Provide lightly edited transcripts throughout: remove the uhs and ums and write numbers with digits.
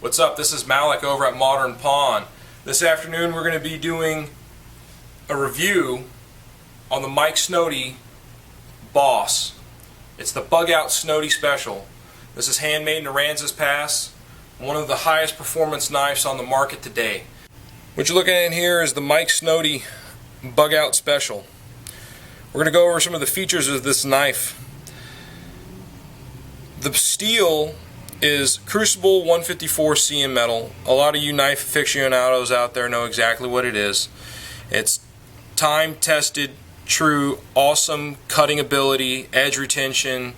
What's up? This is Malik over at Modern Pawn. This afternoon we're going to be doing a review on the Mike Snody Boss. It's the Bug Out Snody Special. This is handmade in Aransas Pass, one of the highest performance knives on the market today. What you're looking at here is the Mike Snody Bug Out Special. We're going to go over some of the features of this knife. The steel is Crucible 154 CM metal. A lot of you knife aficionados out there know exactly what it is. It's time tested, true, awesome cutting ability, edge retention,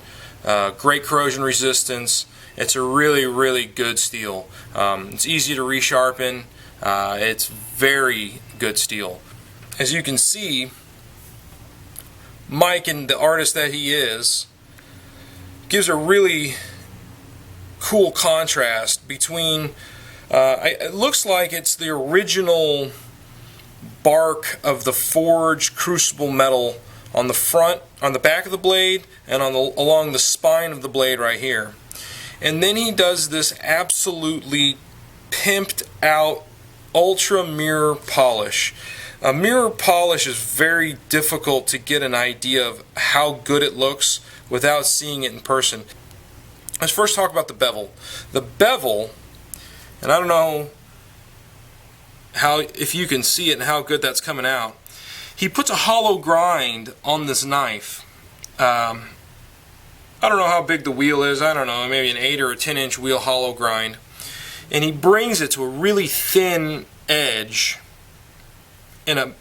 great corrosion resistance. It's a really good steel. It's easy to resharpen. It's very good steel. As you can see, Mike, and the artist that he is, gives a really cool contrast between it looks like it's the original bark of the forged crucible metal on the front, on the back of the blade, and on along the spine of the blade right here. And then he does this absolutely pimped out ultra mirror polish. A mirror polish is very difficult to get an idea of how good it looks without seeing it in person. Let's first talk about the bevel. The bevel, and I don't know if you can see it and how good that's coming out. He puts a hollow grind on this knife. I don't know how big the wheel is. I don't know, maybe an 8 or a 10-inch wheel hollow grind. And he brings it to a really thin edge in a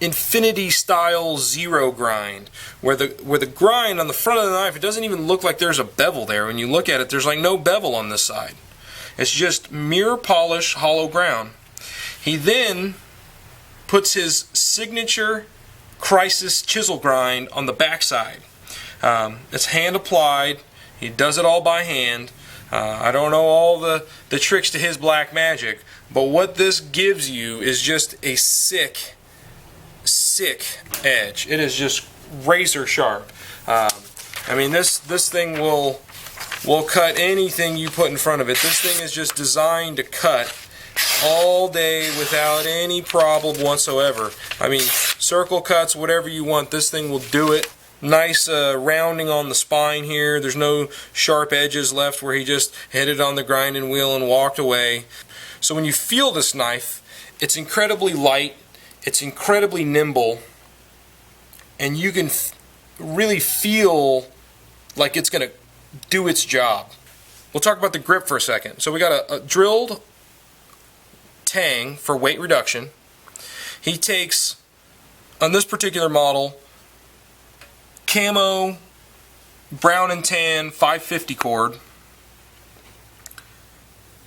infinity style zero grind, where the grind on the front of the knife, it doesn't even look like there's a bevel there. When you look at it, there's like no bevel on this side. It's just mirror polish hollow ground. He then puts his signature Crisis chisel grind on the back side. It's hand applied. He does it all by hand. I don't know all the tricks to his black magic, but what this gives you is just a sick edge. It is just razor sharp. I mean, this thing will cut anything you put in front of it. This thing is just designed to cut all day without any problem whatsoever. I mean, circle cuts, whatever you want, this thing will do it. Nice rounding on the spine here. There's no sharp edges left where he just hit it on the grinding wheel and walked away. So when you feel this knife, it's incredibly light, it's incredibly nimble, and you can really feel like it's going to do its job. We'll talk about the grip for a second. So we got a drilled tang for weight reduction. He takes, on this particular model, camo brown and tan 550 cord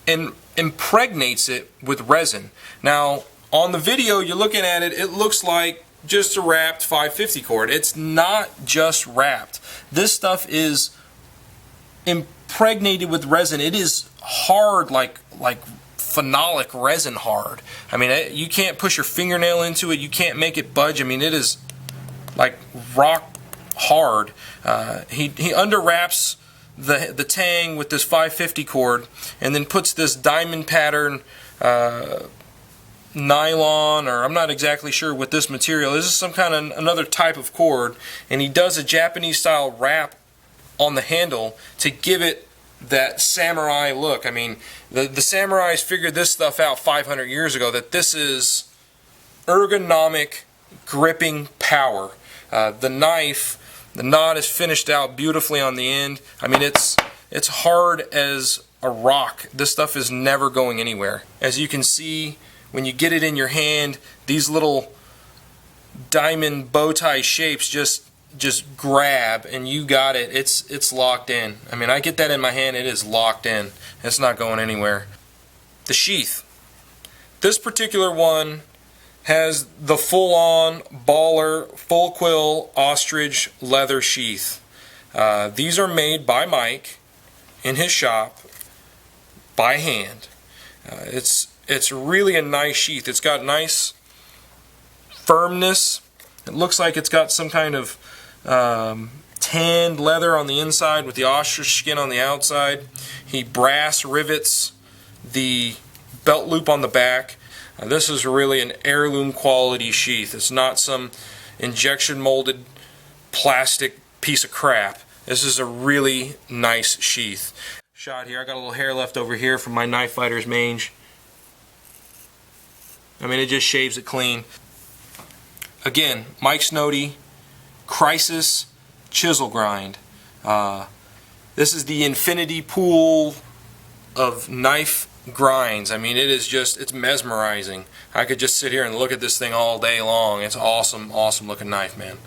and impregnates it with resin. Now on the video you're looking at it, it looks like just a wrapped 550 cord. It's not just wrapped. This stuff is impregnated with resin. It is hard, like phenolic resin hard. I mean, you can't push your fingernail into it. You can't make it budge. I mean, it is like rock hard. He underwraps the tang with this 550 cord and then puts this diamond pattern nylon, or I'm not exactly sure what this material is. This is some kind of another type of cord, and he does a Japanese style wrap on the handle to give it that samurai look. I mean, the samurais figured this stuff out 500 years ago, that this is ergonomic gripping power. The knife, the knot is finished out beautifully on the end. I mean, it's hard as a rock. This stuff is never going anywhere. As you can see, when you get it in your hand, these little diamond bow tie shapes just grab, and you got it. It's locked in. I mean, I get that in my hand, it is locked in. It's not going anywhere. The sheath. This particular one has the full-on baller full quill ostrich leather sheath. These are made by Mike in his shop by hand. It's really a nice sheath. It's got nice firmness. It looks like it's got some kind of tanned leather on the inside with the ostrich skin on the outside. He brass rivets the belt loop on the back. This is really an heirloom quality sheath. It's not some injection molded plastic piece of crap. This is a really nice sheath. Shot here. I got a little hair left over here from my knife fighter's mange. I mean, it just shaves it clean. Again, Mike Snody, Crisis Chisel Grind. This is the infinity pool of knife grinds. I mean, it is just, it's mesmerizing. I could just sit here and look at this thing all day long. It's awesome, awesome looking knife, man.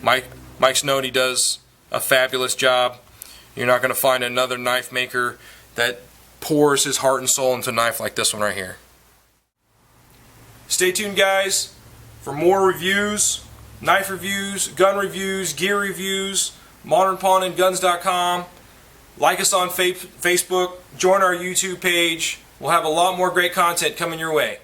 Mike Snody does a fabulous job. You're not going to find another knife maker that pours his heart and soul into a knife like this one right here. Stay tuned, guys, for more reviews, knife reviews, gun reviews, gear reviews, modernpawnandguns.com. Like us on Facebook, join our YouTube page. We'll have a lot more great content coming your way.